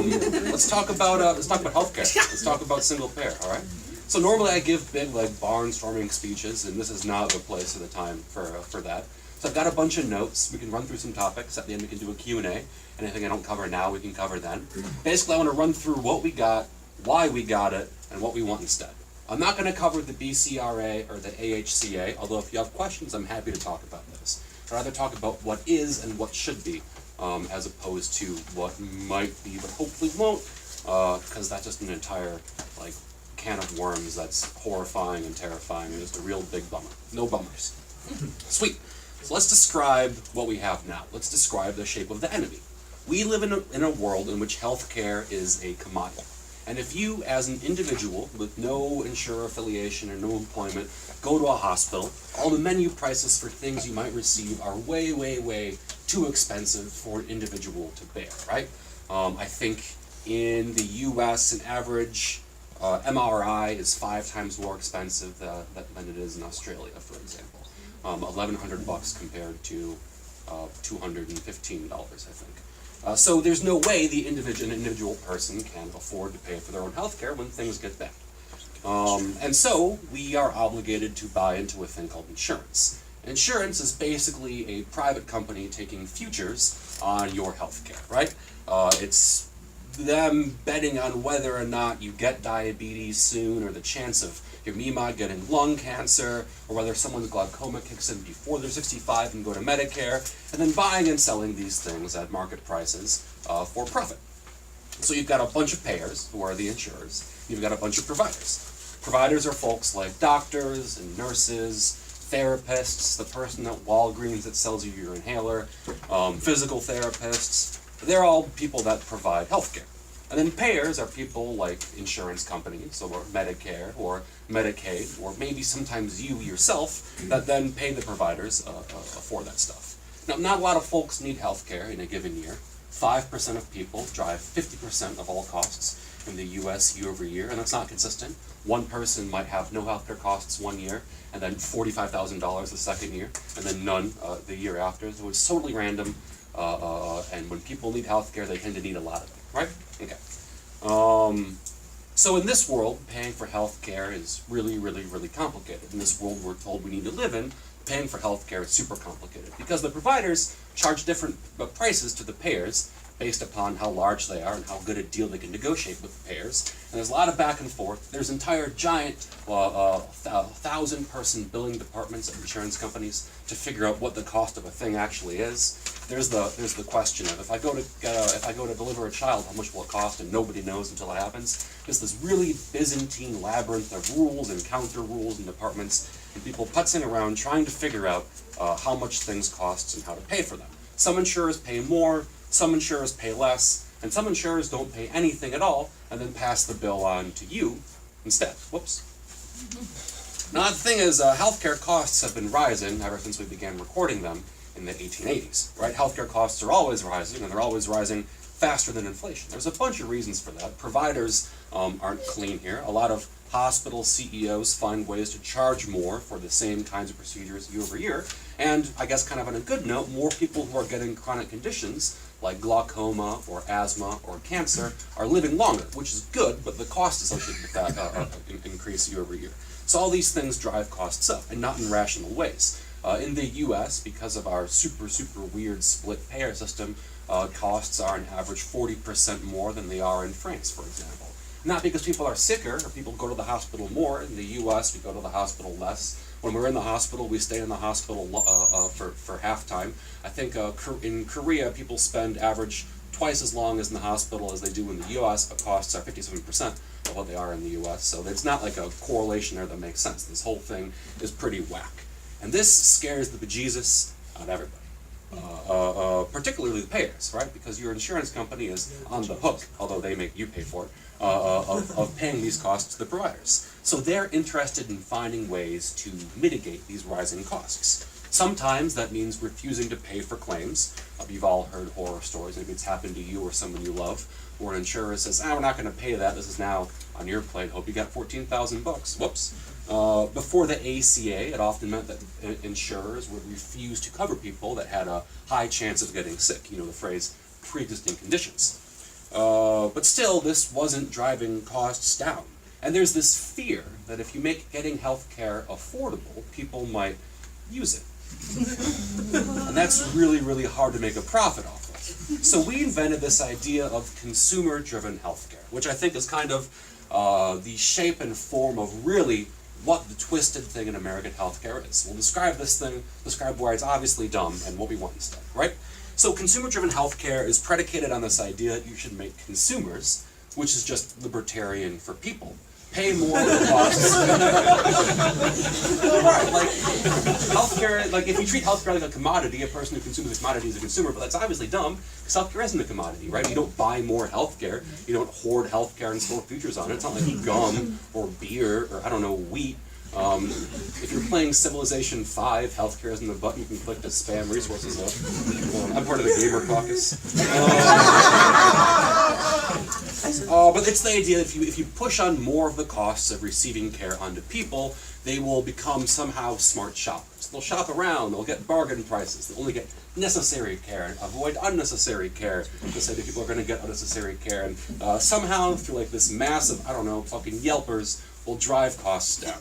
Let's talk about healthcare. Let's talk about single payer. All right. So normally I give big like barnstorming speeches, and this is not the place or the time for that. So I've got a bunch of notes. We can run through some topics. At the end we can do a Q&A. Anything I don't cover now we can cover then. Basically I want to run through what we got, why we got it, and what we want instead. I'm not going to cover the BCRA or the AHCA, although if you have questions I'm happy to talk about those. I'd rather talk about what is and what should be, as opposed to what might be but hopefully won't, because that's just an entire like can of worms that's horrifying and terrifying and just a real big bummer. No bummers. Sweet. So let's describe what we have now. Let's describe the shape of the enemy. We live in a world in which healthcare is a commodity. And if you, as an individual with no insurer affiliation or no employment, go to a hospital, all the menu prices for things you might receive are way, way, way too expensive for an individual to bear, right? I think in the US, an average MRI is 5 times more expensive than it is in Australia, for example. $1,100 compared to $215, I think. So there's no way an individual person can afford to pay for their own healthcare when things get bad. And so we are obligated to buy into a thing called insurance. Insurance is basically a private company taking futures on your healthcare, right? It's them betting on whether or not you get diabetes soon, or the chance of your Mima getting lung cancer, or whether someone's glaucoma kicks in before they're 65 and go to Medicare, and then buying and selling these things at market prices for profit. So you've got a bunch of payers, who are the insurers. You've got a bunch of providers. Providers are folks like doctors and nurses, therapists, the person at Walgreens that sells you your inhaler, physical therapists. They're all people that provide healthcare. And then payers are people like insurance companies, or Medicare, or Medicaid, or maybe sometimes you yourself, that then pay the providers for that stuff. Now, not a lot of folks need healthcare in a given year. 5% of people drive 50% of all costs in the US year over year, and that's not consistent. One person might have no healthcare costs one year, and then $45,000 the second year, and then none the year after. So it's totally random, and when people need healthcare, they tend to need a lot of it, right? Okay. So in this world, paying for healthcare is really, really, really complicated. In this world we're told we need to live in, paying for healthcare is super complicated because the providers charge different prices to the payers based upon how large they are and how good a deal they can negotiate with the payers. And there's a lot of back and forth. There's entire giant 1,000-person billing departments at insurance companies to figure out what the cost of a thing actually is. There's the question of if I go to deliver a child, how much will it cost? And nobody knows until it happens. Just this really Byzantine labyrinth of rules and counter rules and departments, and people putzing around trying to figure out how much things cost and how to pay for them. Some insurers pay more, some insurers pay less, and some insurers don't pay anything at all and then pass the bill on to you instead. Whoops. Now the thing is, healthcare costs have been rising ever since we began recording them in the 1880s, right? Healthcare costs are always rising, and they're always rising faster than inflation. There's a bunch of reasons for that. Providers aren't clean here. A lot of hospital CEOs find ways to charge more for the same kinds of procedures year over year. And I guess kind of on a good note, more people who are getting chronic conditions like glaucoma or asthma or cancer are living longer, which is good, but the cost associated with that increase year over year. So all these things drive costs up, and not in rational ways. In the US, because of our super, super weird split payer system, costs are on average 40% more than they are in France, for example. Not because people are sicker or people go to the hospital more. In the US, we go to the hospital less. When we're in the hospital, we stay in the hospital for half time. I think in Korea, people spend average twice as long as in the hospital as they do in the US, but costs are 57% of what they are in the US. So it's not like a correlation there that makes sense. This whole thing is pretty whack. And this scares the bejesus out of everybody, particularly the payers, right? Because your insurance company is on the hook, although they make you pay for it, of paying these costs to the providers. So they're interested in finding ways to mitigate these rising costs. Sometimes that means refusing to pay for claims. You've all heard horror stories. Maybe it's happened to you or someone you love, where an insurer says, we're not going to pay that. This is now on your plate. Hope you got 14,000 bucks. Whoops. Before the ACA, it often meant that insurers would refuse to cover people that had a high chance of getting sick. You know the phrase, pre-existing conditions. but still, this wasn't driving costs down. And there's this fear that if you make getting healthcare affordable, people might use it. And that's really, really hard to make a profit off of. So we invented this idea of consumer-driven healthcare, which I think is kind of the shape and form of really what the twisted thing in American healthcare is. We'll describe this thing, describe why it's obviously dumb and what we want instead, right? So consumer-driven healthcare is predicated on this idea that you should make consumers, which is just libertarian for people, pay more of the costs. Right, like healthcare, like if you treat healthcare like a commodity, a person who consumes a commodity is a consumer, but that's obviously dumb, because healthcare isn't a commodity, right? You don't buy more healthcare, you don't hoard healthcare and store futures on it. It's not like gum or beer or, I don't know, wheat. If you're playing Civilization 5, healthcare isn't the button you can click to spam resources up. I'm part of the Gamer Caucus. But it's the idea that if you push on more of the costs of receiving care onto people, they will become somehow smart shoppers. They'll shop around, they'll get bargain prices, they'll only get necessary care and avoid unnecessary care, to say that people are going to get unnecessary care, and somehow through like this mass of, I don't know, fucking Yelpers, will drive costs down.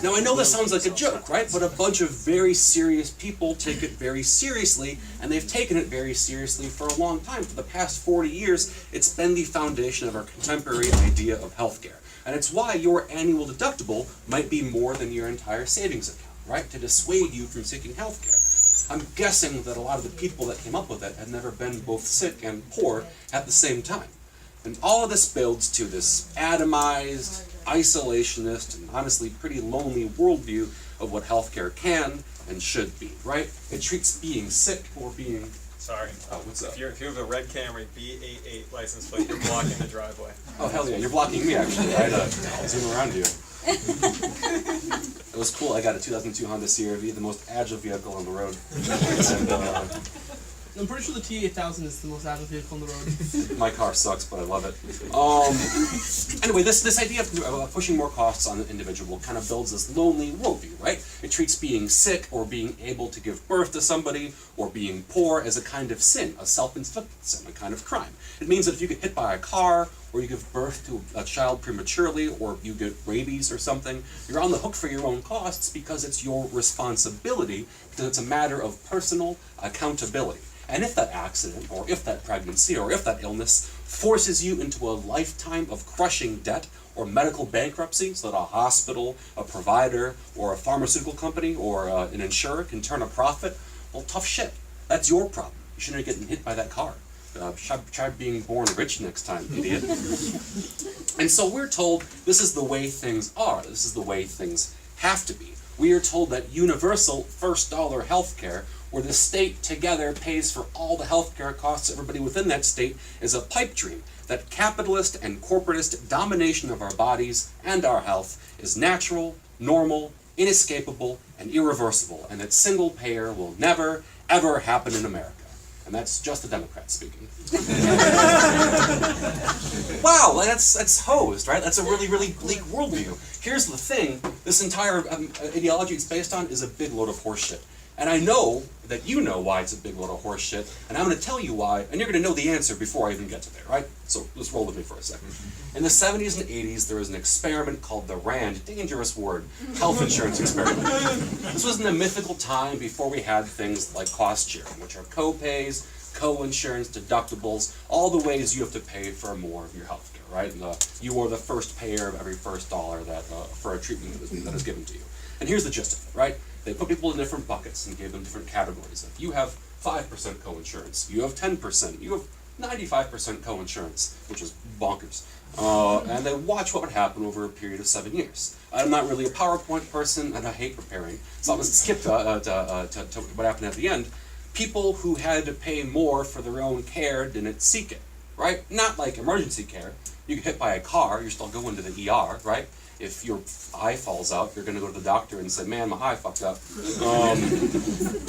Now I know this sounds like a joke, right? But a bunch of very serious people take it very seriously, and they've taken it very seriously for a long time. For the past 40 years, it's been the foundation of our contemporary idea of healthcare. And it's why your annual deductible might be more than your entire savings account, right? To dissuade you from seeking healthcare. I'm guessing that a lot of the people that came up with it had never been both sick and poor at the same time. And all of this builds to this atomized, isolationist, and honestly pretty lonely worldview of what healthcare can and should be, right? It treats being sick or being... Sorry. Oh, what's up? If you have a red Camry B88 license plate, you're blocking the driveway. Oh, hell yeah, you're blocking me, actually. I had to zoom around you. It was cool. I got a 2002 Honda CR-V, the most agile vehicle on the road. And, I'm pretty sure the T8000 is the most agile vehicle on the road. my car sucks, but I love it. Anyway, this idea of pushing more costs on the individual kind of builds this lonely worldview, right? It treats being sick or being able to give birth to somebody or being poor as a kind of sin, a self-inflicted sin, a kind of crime. It means that if you get hit by a car, or you give birth to a child prematurely, or you get rabies or something, you're on the hook for your own costs because it's your responsibility, because it's a matter of personal accountability. And if that accident, or if that pregnancy, or if that illness forces you into a lifetime of crushing debt or medical bankruptcy, so that a hospital, a provider, or a pharmaceutical company, or an insurer can turn a profit, well, tough shit. That's your problem. You shouldn't have gotten hit by that car. Try being born rich next time, idiot. And so we're told this is the way things are. This is the way things have to be. We are told that universal first dollar healthcare, where the state together pays for all the healthcare costs of everybody within that state, is a pipe dream. That capitalist and corporatist domination of our bodies and our health is natural, normal, inescapable, and irreversible, and that single payer will never, ever happen in America. And that's just the Democrats speaking. Wow, that's hosed, right? That's a really, really bleak worldview. Here's the thing, this entire ideology it's based on is a big load of horseshit. And I know that you know why it's a big load of horseshit, and I'm going to tell you why, and you're going to know the answer before I even get to there, right? So let's roll with me for a second. In the 70s and 80s, there was an experiment called the RAND, dangerous word, health insurance experiment. This was in the mythical time before we had things like cost sharing, which are co-pays, co-insurance, deductibles, all the ways you have to pay for more of your health care, right? You are the first payer of every first dollar that for a treatment that is given to you. And here's the gist of it, right? They put people in different buckets and gave them different categories. If you have 5% co-insurance, you have 10%, you have 95% co-insurance, which is bonkers. And they watch what would happen over a period of 7 years. I'm not really a PowerPoint person, and I hate preparing, so I'll just skip to what happened at the end. People who had to pay more for their own care didn't seek it, right? Not like emergency care. You get hit by a car, you're still going to the ER, right? If your eye falls out, you're going to go to the doctor and say, man, my eye fucked up.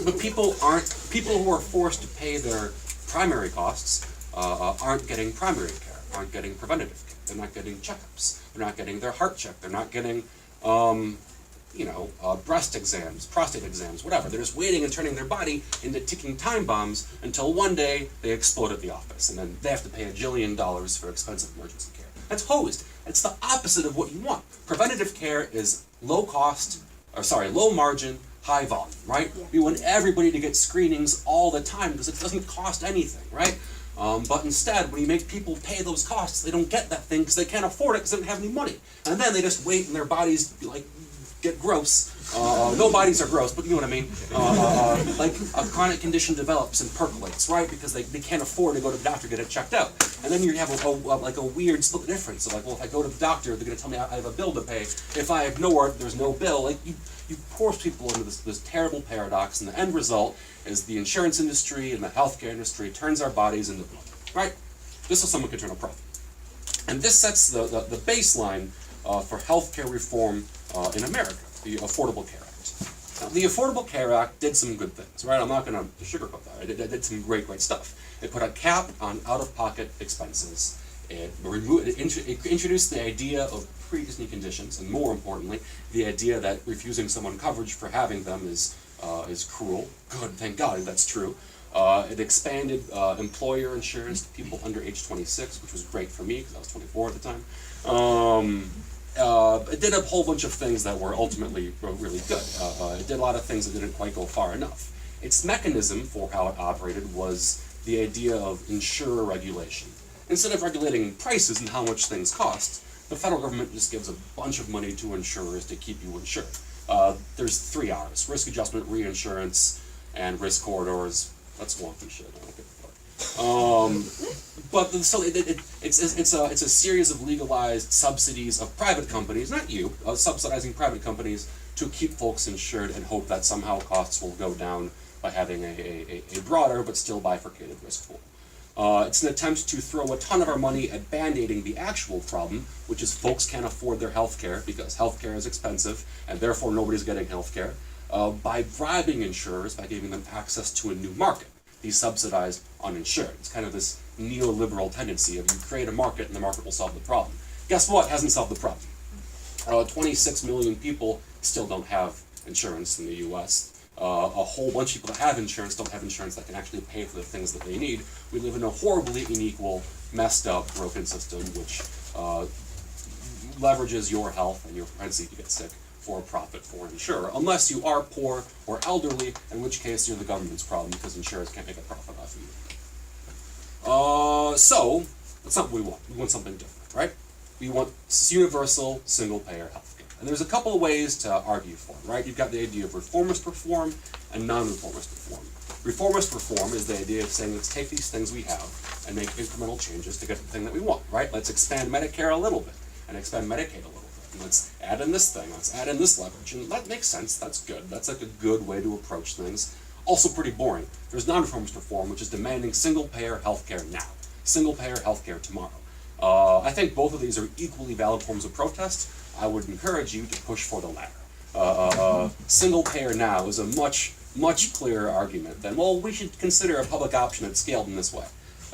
But people who are forced to pay their primary costs aren't getting primary care, aren't getting preventative care. They're not getting checkups. They're not getting their heart checked. They're not getting, breast exams, prostate exams, whatever. They're just waiting and turning their body into ticking time bombs until one day they explode at the office, and then they have to pay $1 jillion for expensive emergency care. That's hosed. It's the opposite of what you want. Preventative care is low margin, high volume, right? Yeah. We want everybody to get screenings all the time because it doesn't cost anything, right? But instead, when you make people pay those costs, they don't get that thing because they can't afford it because they don't have any money. And then they just wait and their bodies get gross. No bodies are gross, but you know what I mean. Like a chronic condition develops and percolates, right? Because they can't afford to go to the doctor to get it checked out. And then you have a weird split difference. So well, if I go to the doctor, they're going to tell me I have a bill to pay. If I ignore it, there's no bill. You force people into this terrible paradox, and the end result is the insurance industry and the healthcare industry turns our bodies into blood, right? Just so someone can turn a profit. And this sets the baseline for healthcare reform in America, the Affordable Care Act. Now, the Affordable Care Act did some good things, right? I'm not going to sugarcoat that. It did some great stuff. It put a cap on out-of-pocket expenses. It introduced the idea of pre-existing conditions, and more importantly, the idea that refusing someone coverage for having them is cruel. Good, thank God that's true. It expanded employer insurance to people under age 26, which was great for me because I was 24 at the time. It did a whole bunch of things that were ultimately really good. It did a lot of things that didn't quite go far enough. Its mechanism for how it operated was the idea of insurer regulation. Instead of regulating prices and how much things cost, the federal government just gives a bunch of money to insurers to keep you insured. There's 3 R's: risk adjustment, reinsurance, and risk corridors. That's wonky shit. I don't give a fuck. But so it's a series of legalized subsidies of private companies, not you, subsidizing private companies to keep folks insured and hope that somehow costs will go down by having a broader but still bifurcated risk pool. It's an attempt to throw a ton of our money at band-aiding the actual problem, which is folks can't afford their health care because health care is expensive and therefore nobody's getting health care, by bribing insurers by giving them access to a new market, the subsidized uninsured. It's kind of this neoliberal tendency of you create a market and the market will solve the problem. Guess what? Hasn't solved the problem. 26 million people still don't have insurance in the US. A whole bunch of people that have insurance don't have insurance that can actually pay for the things that they need. We live in a horribly unequal, messed up, broken system which leverages your health and your propensity to get sick for a profit for an insurer, unless you are poor or elderly, in which case you're the government's problem because insurers can't make a profit off of you. So, that's not what we want. We want something different, right? We want universal, single-payer healthcare. And there's a couple of ways to argue for it, right? You've got the idea of reformist reform and non-reformist reform. Reformist reform is the idea of saying, let's take these things we have and make incremental changes to get the thing that we want, right? Let's expand Medicare a little bit and expand Medicaid a little bit. And let's add in this thing, let's add in this leverage. And that makes sense, that's good. That's like a good way to approach things. Also pretty boring. There's non-reformist reform, which is demanding single-payer healthcare now. Single-payer healthcare tomorrow. I think both of these are equally valid forms of protest. I would encourage you to push for the latter. Single payer now is a much clearer argument than, well, we should consider a public option that's scaled in this way.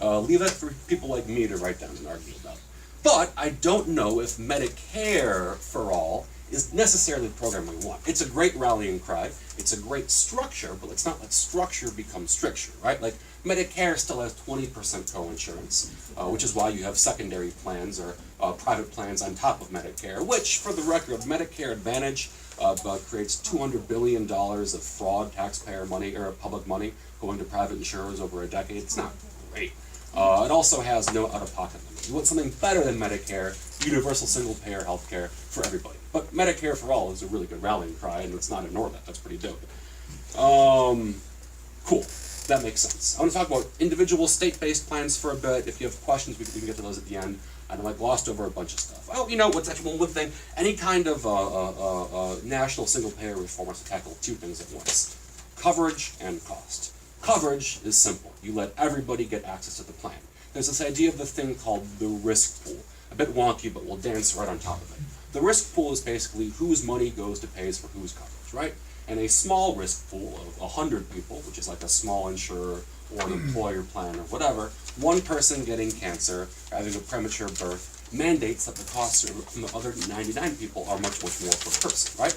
Leave that for people like me to write down and argue about. But I don't know if Medicare for all is necessarily the program we want. It's a great rallying cry, it's a great structure, but let's not let structure become stricture, right? Like, Medicare still has 20% co-insurance, which is why you have secondary plans or private plans on top of Medicare, which, for the record, Medicare Advantage creates $200 billion of fraud taxpayer money, or public money, going to private insurers over a decade. It's not great. It also has no out-of-pocket limit. You want something better than Medicare, universal single-payer healthcare for everybody. But Medicare for all is a really good rallying cry, and let's not ignore that. That's pretty dope. Cool. That makes sense. I want to talk about individual state-based plans for a bit. If you have questions, we can get to those at the end. I know I glossed over a bunch of stuff. Oh, you know, what's actually one thing? Any kind of national single-payer reform has to tackle 2 things at once: coverage and cost. Coverage is simple. You let everybody get access to the plan. There's this idea of the thing called the risk pool. A bit wonky, but we'll dance right on top of it. The risk pool is basically whose money goes to pays for whose coverage, right? And a small risk pool of 100 people, which is like a small insurer or an employer plan or whatever, one person getting cancer, or having a premature birth, mandates that the costs from the other 99 people are much, much more per person, right?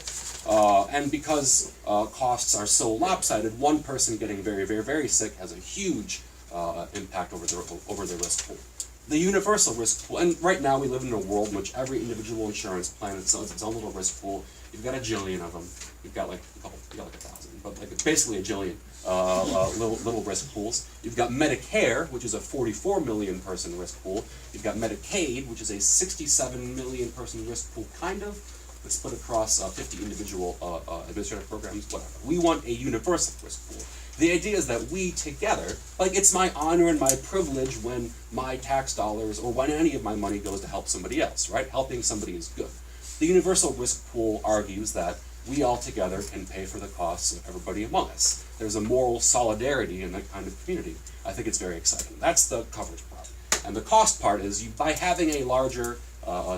And because costs are so lopsided, one person getting very, very, very sick has a huge impact over their risk pool. The universal risk pool, and right now we live in a world in which every individual insurance plan has its own little risk pool. You've got a jillion of them. You've got like a couple, you've got like 1,000, but like it's basically a jillion little risk pools. You've got Medicare, which is a 44 million person risk pool. You've got Medicaid, which is a 67 million person risk pool, kind of. It's split across 50 individual administrative programs, whatever. We want a universal risk pool. The idea is that we together, like it's my honor and my privilege when my tax dollars or when any of my money goes to help somebody else, right? Helping somebody is good. The universal risk pool argues that we all together can pay for the costs of everybody among us. There's a moral solidarity in that kind of community. I think it's very exciting. That's the coverage part. And the cost part is by having a larger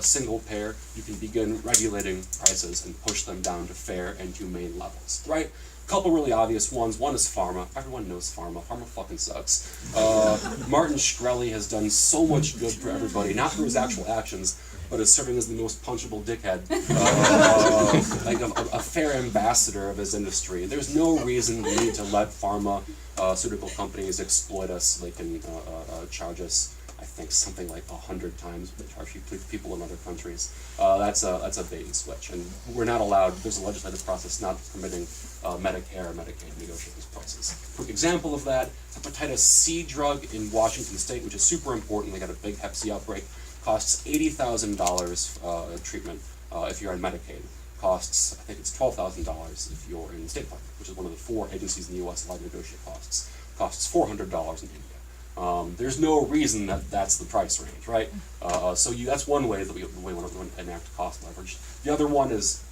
single payer, you can begin regulating prices and push them down to fair and humane levels, right? A couple really obvious ones. One is pharma. Everyone knows pharma. Pharma fucking sucks. Martin Shkreli has done so much good for everybody, not through his actual actions, but as serving as the most punchable dickhead, like a fair ambassador of his industry. There's no reason we need to let pharmaceutical companies exploit us. They can charge us, I think, something like 100 times what they charge people in other countries. That's a bait and switch, and we're not allowed. There's a legislative process not permitting Medicare or Medicaid to negotiate these prices. Quick example of that: hepatitis C drug in Washington State, which is super important. They got a big Hep C outbreak. Costs $80,000 treatment if you're on Medicaid. Costs, I think it's $12,000 if you're in State Farm, which is one of the 4 agencies in the U.S. allowed to negotiate costs. Costs $400 in India. There's no reason that that's the price range, right? So that's one way that we want to enact cost leverage. The other one is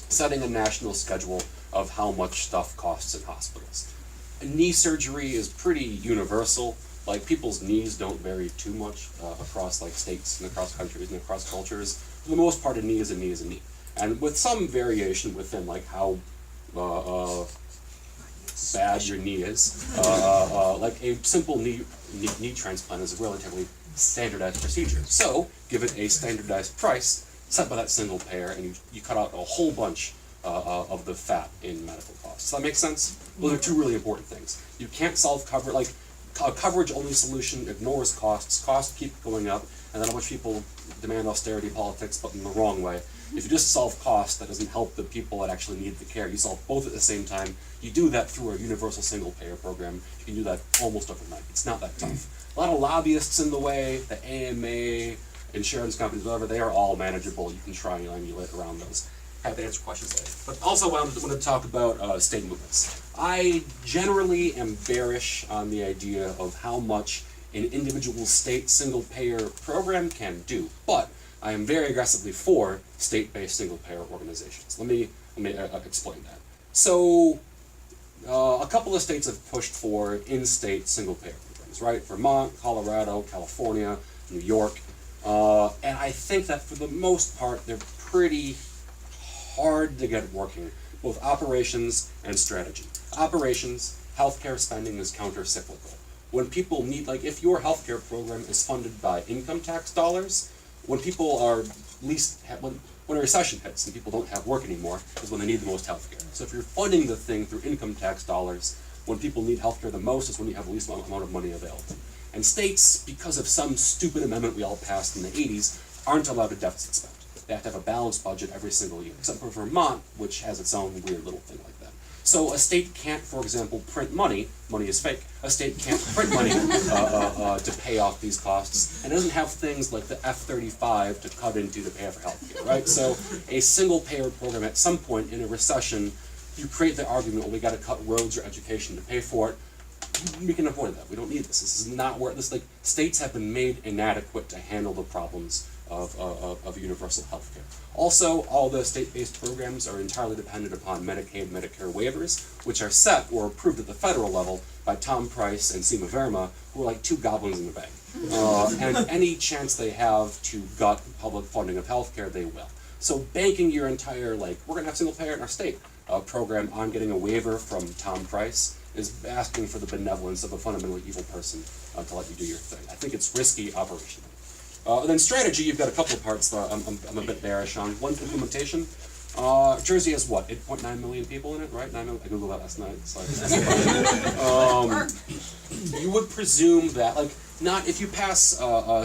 setting a national schedule of how much stuff costs in hospitals. Knee surgery is pretty universal. Like, people's knees don't vary too much across like states and across countries and across cultures. For the most part, a knee is a knee is a knee. And with some variation within like how bad your knee is, like a simple knee transplant is a relatively standardized procedure. So, give it a standardized price set by that single payer, and you cut out a whole bunch of the fat in medical costs. Does that make sense? Those are two really important things. You can't solve a coverage-only solution ignores costs. Costs keep going up, and then a bunch of people demand austerity politics, but in the wrong way. If you just solve costs, that doesn't help the people that actually need the care. You solve both at the same time. You do that through a universal single-payer program. You can do that almost overnight. It's not that tough. A lot of lobbyists in the way, the AMA, insurance companies, whatever, they are all manageable. You can triangulate around those. Have to answer questions later. But also I want to talk about state movements. I generally am bearish on the idea of how much an individual state single-payer program can do, but I am very aggressively for state-based single-payer organizations. Let me explain that. So, a couple of states have pushed for in-state single-payer programs, right? Vermont, Colorado, California, New York, and I think that for the most part they're pretty hard to get working, both operations and strategy. Operations, healthcare spending is counter-cyclical. When people need, like if your healthcare program is funded by income tax dollars, when people are when a recession hits and people don't have work anymore is when they need the most healthcare. So if you're funding the thing through income tax dollars, when people need healthcare the most is when you have the least amount of money available. And states, because of some stupid amendment we all passed in the 80s, aren't allowed to deficit spend. They have to have a balanced budget every single year, except for Vermont, which has its own weird little thing like that. So a state can't, for example, print money is fake, a state can't print money to pay off these costs, and doesn't have things like the F-35 to cut into to pay for healthcare, right? So a single-payer program at some point in a recession, you create the argument, well, we gotta cut roads or education to pay for it. We can avoid that. We don't need this. This is not where states have been made inadequate to handle the problems of universal health care. Also, all the state-based programs are entirely dependent upon Medicaid and Medicare waivers, which are set or approved at the federal level by Tom Price and Seema Verma, who are like two goblins in the bank. And any chance they have to gut public funding of healthcare, they will. So banking your entire, we're going to have single payer in our state program on getting a waiver from Tom Price is asking for the benevolence of a fundamentally evil person to let you do your thing. I think it's risky operationally. And then strategy, you've got a couple of parts that I'm a bit bearish on. One, implementation. Jersey has what, 8.9 million people in it, right? 9 million? I googled that last night. So you would presume that, like, not if you pass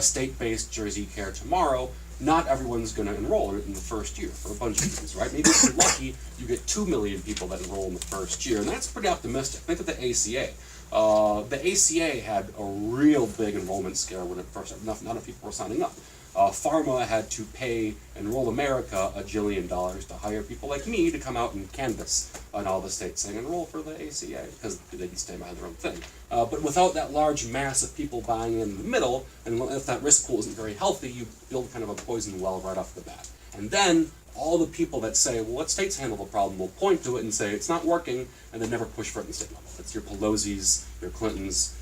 state-based Jersey care tomorrow, not everyone's going to enroll in it in the first year for a bunch of reasons, right? Maybe if you're lucky, you get 2 million people that enroll in the first year, and that's pretty optimistic. Think of the ACA. The ACA had a real big enrollment scare when it first started. Not enough people were signing up. Pharma had to pay Enroll America $1 jillion to hire people like me to come out and canvass on all the states saying enroll for the ACA because they can stand behind their own thing. But without that large mass of people buying in the middle, and if that risk pool isn't very healthy, you build kind of a poison well right off the bat. And then all the people that say, well, let states handle the problem, will point to it and say it's not working, and then never push for it in the state level. It's your Pelosi's, your Clintons,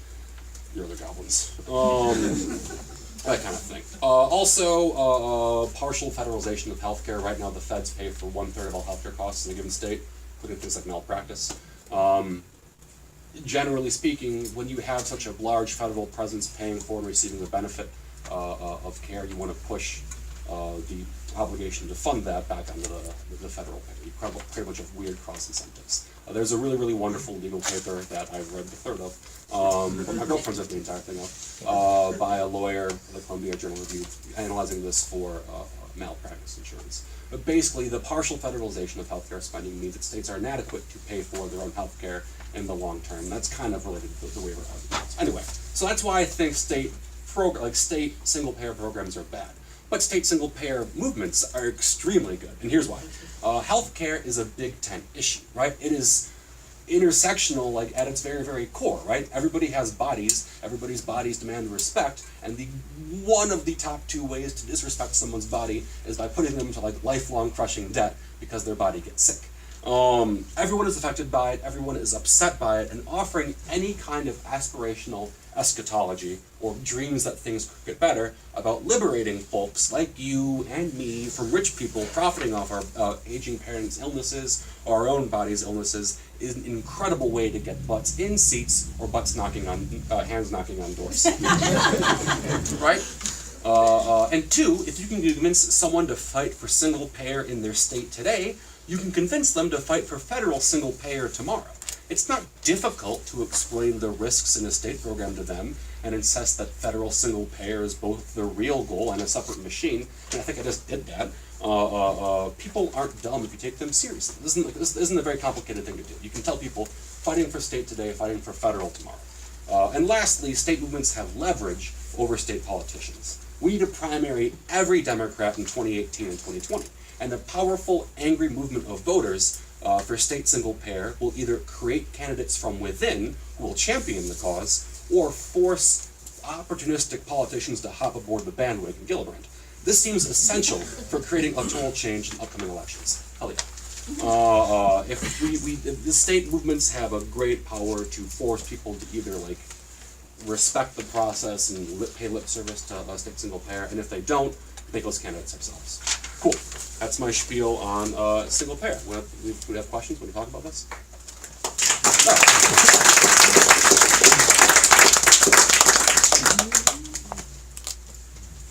your other goblins. That kind of thing. Also, partial federalization of healthcare. Right now, the feds pay for 1/3 of all healthcare costs in a given state, including things like malpractice. Generally speaking, when you have such a large federal presence paying for and receiving the benefit of care, you want to push the obligation to fund that back onto the federal payer. You create a bunch of weird cross incentives. There's a really, really wonderful legal paper that I've read the third of, but my girlfriend's read the entire thing of, by a lawyer for the Columbia Journal Review, analyzing this for malpractice insurance. But basically, the partial federalization of healthcare spending means that states are inadequate to pay for their own healthcare in the long term. That's kind of related to the waiver arguments. Anyway, so that's why I think state single-payer programs are bad. But state single-payer movements are extremely good, and here's why. Healthcare is a Big Tent issue, right? It is intersectional, like, at its very, very core, right? Everybody has bodies, everybody's bodies demand respect, and one of the top 2 ways to disrespect someone's body is by putting them into, like, lifelong crushing debt because their body gets sick. Everyone is affected by it, everyone is upset by it, and offering any kind of aspirational eschatology or dreams that things could get better about liberating folks like you and me from rich people profiting off our aging parents' illnesses or our own bodies' illnesses is an incredible way to get butts in seats or hands knocking on doors. Right? And 2, if you can convince someone to fight for single payer in their state today, you can convince them to fight for federal single payer tomorrow. It's not difficult to explain the risks in a state program to them and insist that federal single payer is both the real goal and a separate machine. And I think I just did that. People aren't dumb if you take them seriously. This isn't a very complicated thing to do. You can tell people fighting for state today, fighting for federal tomorrow. And lastly, state movements have leverage over state politicians. We need to primary every Democrat in 2018 and 2020. And the powerful, angry movement of voters for state single payer will either create candidates from within who will champion the cause, or force opportunistic politicians to hop aboard the bandwagon Gillibrand. This seems essential for creating electoral change in upcoming elections. Hell yeah. If the state movements have a great power to force people to either, like, respect the process and pay lip service to state single payer, and if they don't, make those candidates ourselves. Cool. That's my spiel on single payer. We have questions when we talk about this?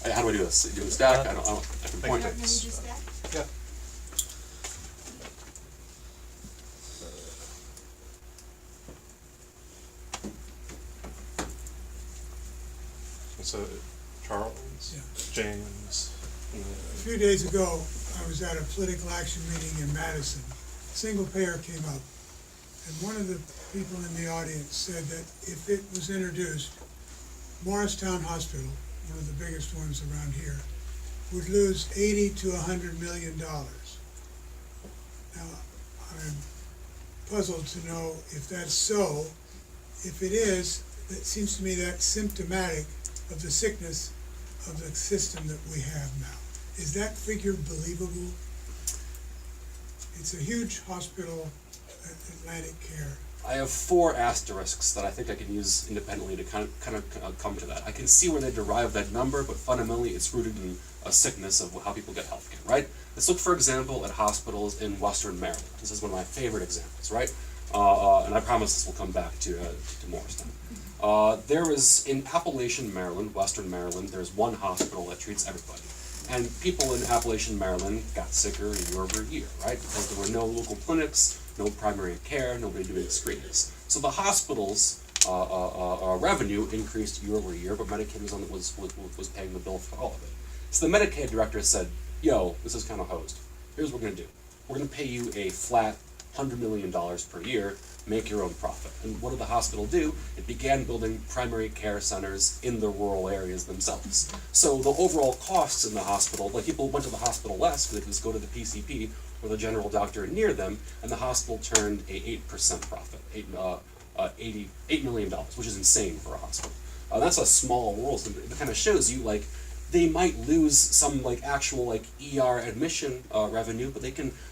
Hey, how do I do this? Do a stack? I can point it. Yeah. So, Charles, James. A few days ago, I was at a political action meeting in Madison. Single payer came up, and one of the people in the audience said that if it was introduced, Morristown Hospital, one of the biggest ones around here, would lose $80 to $100 million. Now, I'm puzzled to know if that's so. If it is, it seems to me that's symptomatic of the sickness of the system that we have now. Is that figure believable? It's a huge hospital, Atlantic Care. I have 4 asterisks that I think I can use independently to kind of come to that. I can see where they derive that number, but fundamentally it's rooted in a sickness of how people get healthcare, right? Let's look, for example, at hospitals in Western Maryland. This is one of my favorite examples, right? and I promise this will come back to Morristown. There was, in Appalachian, Maryland, Western Maryland, there's one hospital that treats everybody. And people in Appalachian, Maryland got sicker year over year, right? Because there were no local clinics, no primary care, nobody doing screenings. So the hospital's revenue increased year over year, but Medicaid was paying the bill for all of it. So the Medicaid director said, yo, this is kind of hosed. Here's what we're going to do. We're going to pay you a flat $100 million per year, make your own profit. And what did the hospital do? It began building primary care centers in the rural areas themselves. So the overall costs in the hospital, like people went to the hospital less because they could just go to the PCP or the general doctor near them, and the hospital turned a 8% profit, $8 million, which is insane for a hospital. That's a small world, and it kind of shows you, like, they might lose some, like, actual, like, ER admission revenue, but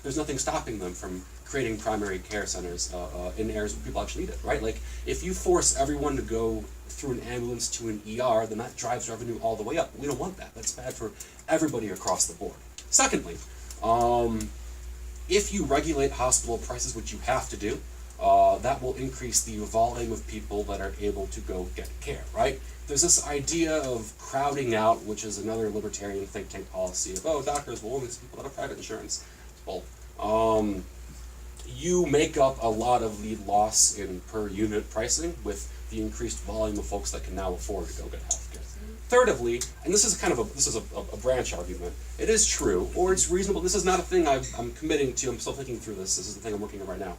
there's nothing stopping them from creating primary care centers in areas where people actually need it, right? Like, if you force everyone to go through an ambulance to an ER, then that drives revenue all the way up. We don't want that. That's bad for everybody across the board. Secondly, if you regulate hospital prices, which you have to do, that will increase the volume of people that are able to go get care, right? There's this idea of crowding out, which is another libertarian think tank policy of, oh, doctors will only see people that have private insurance. Well, you make up a lot of the loss in per unit pricing with the increased volume of folks that can now afford to go get health care. Thirdly, and this is kind of a branch argument, it is true, or it's reasonable, this is not a thing I'm committing to, I'm still thinking through this is the thing I'm working on right now.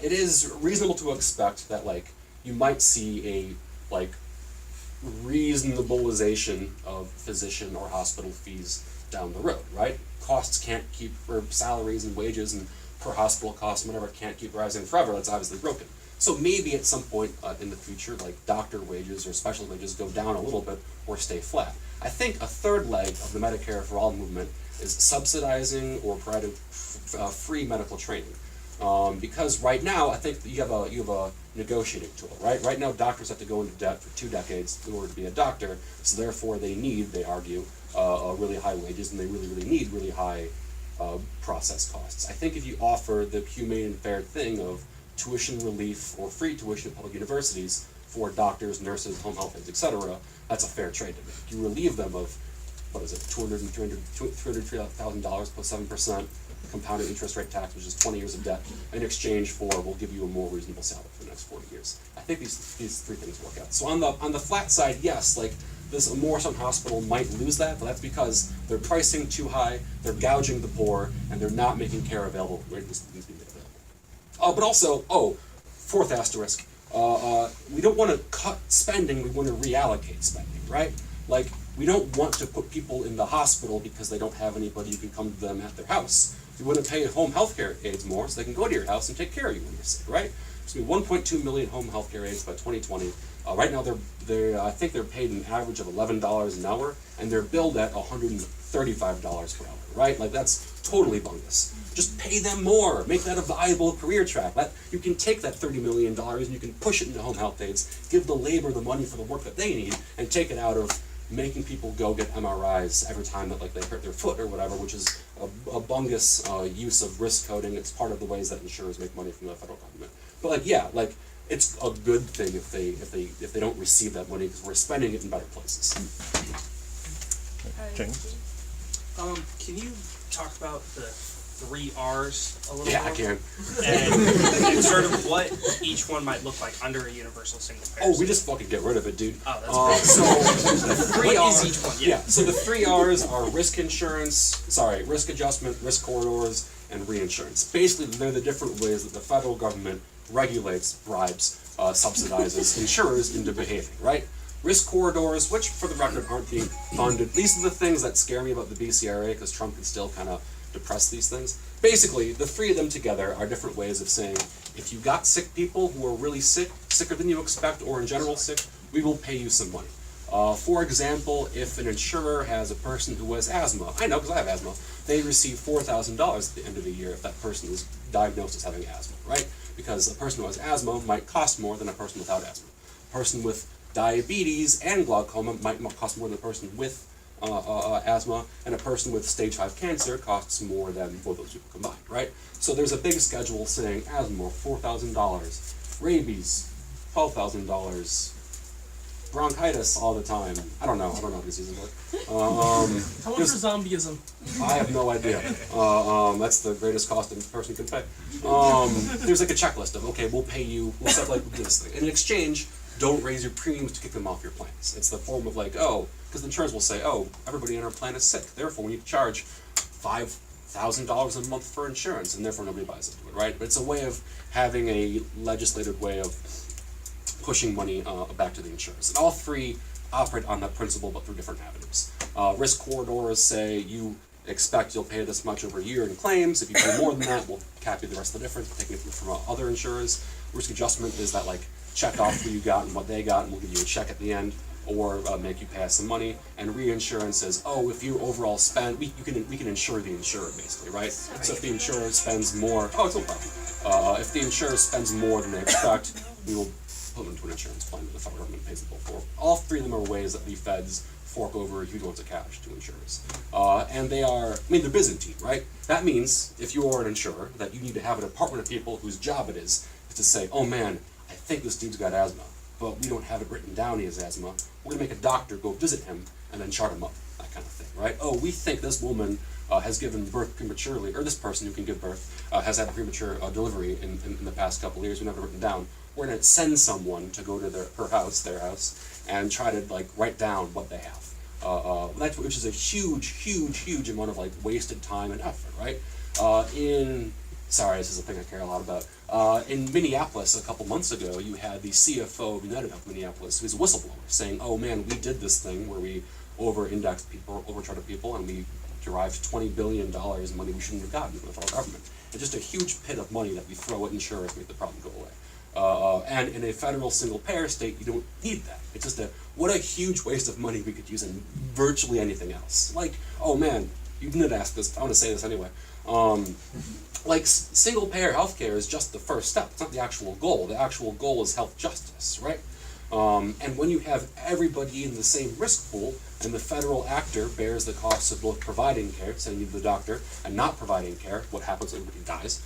It is reasonable to expect that, like, you might see a, like, reasonableization of physician or hospital fees down the road, right? Costs can't keep, or salaries and wages and per hospital costs and whatever can't keep rising forever. That's obviously broken. So maybe at some point in the future, like, doctor wages or special wages go down a little bit or stay flat. I think a third leg of the Medicare for All movement is subsidizing or providing free medical training. Because right now, I think you have a negotiating tool, right? Right now, doctors have to go into debt for 2 decades in order to be a doctor, so therefore they argue, really high wages, and they really need really high process costs. I think if you offer the humane and fair thing of tuition relief or free tuition at public universities for doctors, nurses, home health aides, etc., that's a fair trade to make. You relieve them of, what is it, $303,000 plus 7% compounded interest rate tax, which is 20 years of debt, in exchange for, we'll give you a more reasonable salary for the next 40 years. I think these 3 things work out. So on the flat side, yes, like, this Morristown hospital might lose that, but that's because they're pricing too high, they're gouging the poor, and they're not making care available where it needs to be available. But also, fourth asterisk, we don't want to cut spending, we want to reallocate spending, right? Like, we don't want to put people in the hospital because they don't have anybody who can come to them at their house. We want to pay home health care aides more so they can go to your house and take care of you when you're sick, right? There's going to be 1.2 million home health care aides by 2020. Right now, I think they're paid an average of $11 an hour, and they're billed at $135 per hour, right? Like, that's totally bungus. Just pay them more. Make that a viable career track. You can take that $30 million and you can push it into home health aides, give the labor the money for the work that they need, and take it out of making people go get MRIs every time that, like, they hurt their foot or whatever, which is a bungus use of risk coding. It's part of the ways that insurers make money from the federal government. But, like, yeah, like, it's a good thing if they don't receive that money because we're spending it in better places. James? Can you talk about the 3 R's a little Yeah, more? I can. And sort of what each one might look like under a universal single payer. Oh, we just fucking get rid of it, dude. Oh, that's great. So the 3 What R's, is each one? yeah. So the 3 R's are risk adjustment, risk corridors, and reinsurance. Basically, they're the different ways that the federal government regulates, bribes, subsidizes insurers into behaving, right? Risk corridors, which for the record aren't being funded. These are the things that scare me about the BCRA because Trump can still kind of depress these things. Basically, the 3 of them together are different ways of saying, if you got sick people who are really sick, sicker than you expect, or in general sick, we will pay you some money. For example, if an insurer has a person who has asthma, I know because I have asthma, they receive $4,000 at the end of the year if that person is diagnosed as having asthma, right? Because a person who has asthma might cost more than a person without asthma. A person with diabetes and glaucoma might cost more than a person with asthma, and a person with stage 5 cancer costs more than both those people combined, right? So there's a big schedule saying asthma, $4,000, rabies, $12,000, bronchitis all the time. I don't know what diseases work. How much for zombieism? I have no idea. That's the greatest cost a person can pay. There's like a checklist of, okay, we'll pay you, we'll set like this thing. In exchange, don't raise your premiums to kick them off your plans. It's the form of like, because the insurance will say, everybody in our plan is sick, therefore we need to charge $5,000 a month for insurance, and therefore nobody buys into it, right? But it's a way of having a legislative way of pushing money back to the insurers. And all three operate on that principle, but through different avenues. Risk corridors say you expect you'll pay this much over a year in claims. If you pay more than that, we'll cap you the rest of the difference, taking it from other insurers. Risk adjustment is that like check off who you got and what they got, and we'll give you a check at the end, or make you pay us some money. And reinsurance says, if you overall spend, we can insure the insurer basically, right? So if the insurer spends more, it's no problem. If the insurer spends more than they expect, we will put them into an insurance plan that the federal government pays the bill for. All three of them are ways that the feds fork over huge amounts of cash to insurers. And they're Byzantine, right? That means, if you are an insurer, that you need to have a department of people whose job it is to say, oh man, I think this dude's got asthma, but we don't have it written down he has asthma. We're gonna make a doctor go visit him and then chart him up, that kind of thing, right? We think this woman has given birth prematurely, or this person who can give birth has had a premature delivery in the past couple of years. We never written down. We're gonna send someone to go to their house, and try to like write down what they have. Which is a huge amount of like wasted time and effort, right? Sorry, this is a thing I care a lot about. In Minneapolis a couple months ago, you had the CFO of United Health Minneapolis, who's a whistleblower, saying, oh man, we did this thing where we over-indexed people, overcharged people, and we derived $20 billion in money we shouldn't have gotten from the federal government. It's just a huge pit of money that we throw at insurers to make the problem go away. And in a federal single-payer state, you don't need that. It's just what a huge waste of money we could use in virtually anything else. Like, oh man, you didn't ask this, I want to say this anyway. Like, single-payer healthcare is just the first step. It's not the actual goal. The actual goal is health justice, right? And when you have everybody in the same risk pool, and the federal actor bears the costs of both providing care, sending you to the doctor, and not providing care, what happens when everybody dies,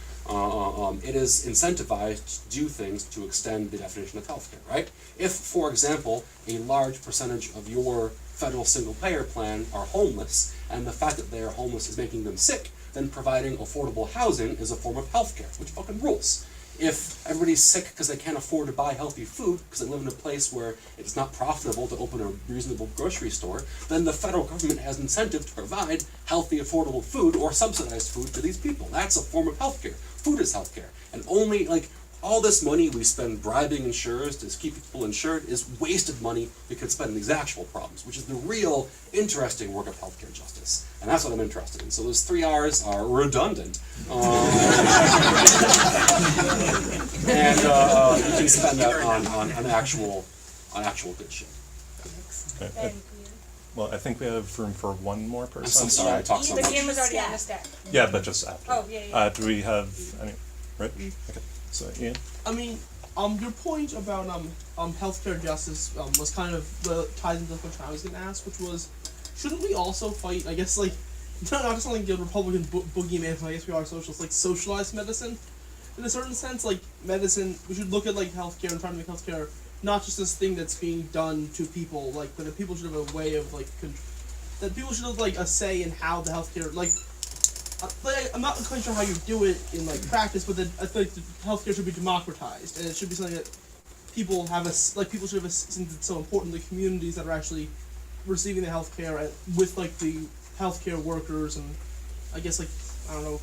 it is incentivized to do things to extend the definition of healthcare, right? If, for example, a large percentage of your federal single-payer plan are homeless, and the fact that they are homeless is making them sick, then providing affordable housing is a form of healthcare, which fucking rules. If everybody's sick because they can't afford to buy healthy food because they live in a place where it's not profitable to open a reasonable grocery store, then the federal government has incentive to provide healthy, affordable food or subsidized food to these people. That's a form of healthcare. Food is healthcare. And only, all this money we spend bribing insurers to keep people insured is wasted money we could spend on these actual problems, which is the real interesting work of healthcare justice. And that's what I'm interested in. So those 3 R's are redundant. And you can spend that on actual good shit. Okay. Well, I think we have room for one more person. I'm sorry, I talked so But much. Ian was already on the stack. Yeah, but just after. Oh, yeah. Do we have any? Right? Okay. So, Ian? I mean, your point about healthcare justice was kind of ties into the question I was going to ask, which was, shouldn't we also fight? I guess not just like the Republican boogeyman. I guess we are socialists. Like socialized medicine, in a certain sense. Like medicine, we should look at like healthcare and try to make healthcare not just this thing that's being done to people. Like, but that people should have a way of like that people should have like a say in how the healthcare I'm not quite sure how you do it in like practice, but I feel like the healthcare should be democratized, and it should be something that people people should have a, since it's so important, the communities that are actually receiving the healthcare with like the healthcare workers, and I guess I don't know,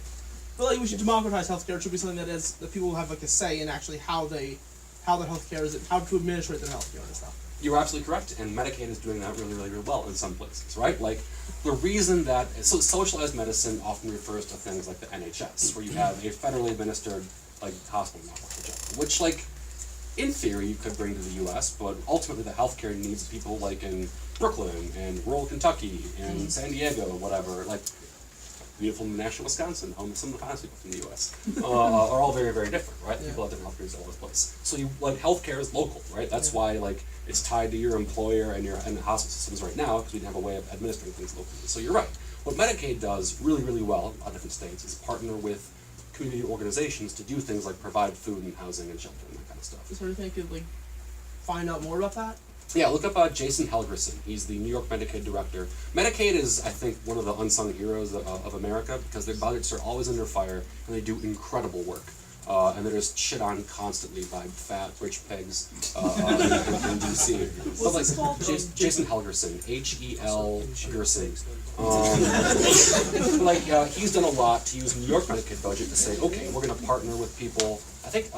but like we should democratize healthcare. It should be something that people have like a say in actually how their healthcare is, how to administrate their healthcare and stuff. You're absolutely correct, and Medicaid is doing that really well in some places, right? Like, the reason that, so socialized medicine often refers to things like the NHS, where you have a federally administered, hospital network, which, in theory, you could bring to the U.S., but ultimately the healthcare needs people, in Brooklyn, and rural Kentucky, and San Diego, whatever, beautiful Nashville, Wisconsin, home to some of the finest people from the U.S., are all very, very different, right? Yeah. People have different health needs all over the place. So you, like, healthcare is local, right? That's why, like, it's tied to your employer and the hospital systems right now, because we didn't have a way of administering things locally. So you're right. What Medicaid does really, really well in a lot of different states is partner with community organizations to do things like provide food and housing and shelter and that kind of stuff. Is there anything I could like find out more about that? Yeah, look up Jason Helgerson. He's the New York Medicaid director. Medicaid is, I think, one of the unsung heroes of America because their budgets are always under fire and they do incredible work. And they're just shit on constantly by fat, rich pigs in DC. But like Jason Helgerson, H-E-L Gerson. He's done a lot to use New York Medicaid budget to say, okay, we're going to partner with people. I think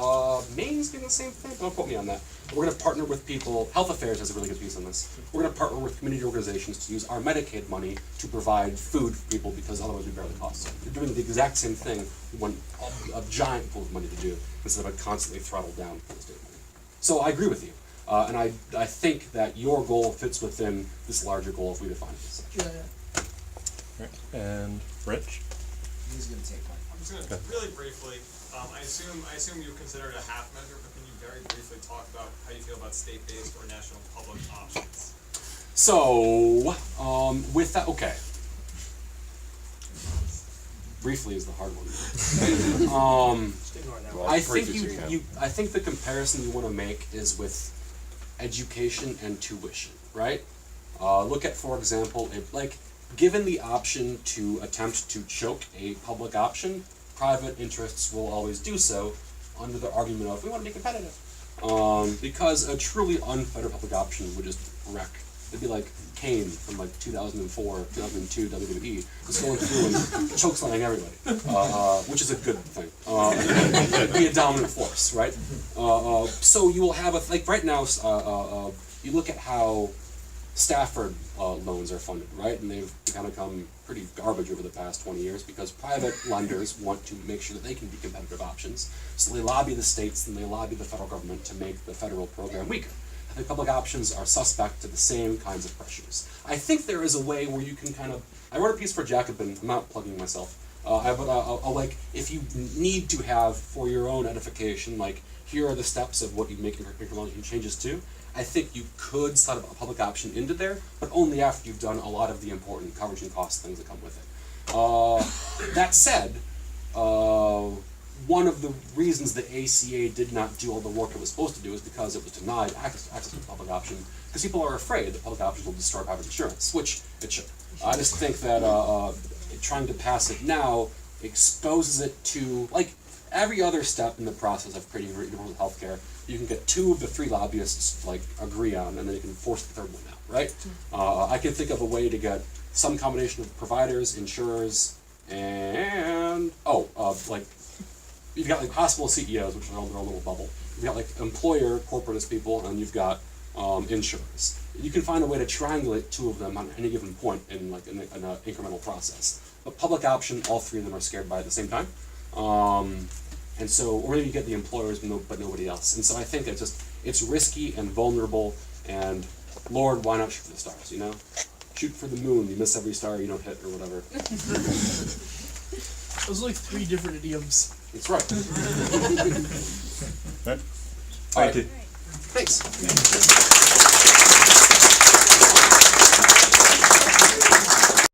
Maine's doing the same thing. Don't quote me on that. We're going to partner with people. Health Affairs has a really good piece on this. We're going to partner with community organizations to use our Medicaid money to provide food for people because otherwise we barely cost it. They're doing the exact same thing we want a giant pool of money to do instead of a constantly throttled down for the state money. So I agree with you. And I think that your goal fits within this larger goal if we define it as such. Yeah. Right. And Rich? He's gonna take my. I'm just gonna really briefly. I assume you consider it a half measure, but can you very briefly talk about how you feel about state-based or national public options? So, with that, okay. Briefly is the hard one. Just ignore that. I think I think the comparison you want to make is with education and tuition, right? Look at, for example, given the option to attempt to choke a public option, private interests will always do so under the argument of we want to be competitive. Because a truly unfettered public option would just wreck. It'd be like Kane from like 2004, 2002 WWE, just going through and chokeslamming everybody, which is a good thing. Be a dominant force, right? So you will have right now, you look at how Stafford loans are funded, right? And they've kind of come pretty garbage over the past 20 years because private lenders want to make sure that they can be competitive options. So they lobby the states and they lobby the federal government to make the federal program weaker. I think public options are suspect to the same kinds of pressures. I think there is a way where you can kind of, I wrote a piece for Jacobin, I'm not plugging myself, if you need to have for your own edification, like here are the steps of what you make incremental changes to, I think you could slide a public option into there, but only after you've done a lot of the important coverage and cost things that come with it. That said, one of the reasons the ACA did not do all the work it was supposed to do is because it was denied access to the public option, because people are afraid that public options will destroy private insurance, which it should. I just think that trying to pass it now exposes it to, like, every other step in the process of creating universal health care, you can get 2 of the 3 lobbyists agree on, and then you can force the third one out, right? I can think of a way to get some combination of providers, insurers, and you've got hospital CEOs, which are all in their own little bubble. You've got employer, corporatist people, and you've got insurers. You can find a way to triangulate 2 of them on any given point in an incremental process. But public option, all 3 of them are scared by it at the same time. And so, or maybe you get the employers, but nobody else. And so I think it's risky and vulnerable, and Lord, why not shoot for the stars, you know? Shoot for the moon, you miss every star you don't hit, or whatever. Those are 3 different idioms. That's right. Right. All right. Thank you. Thanks.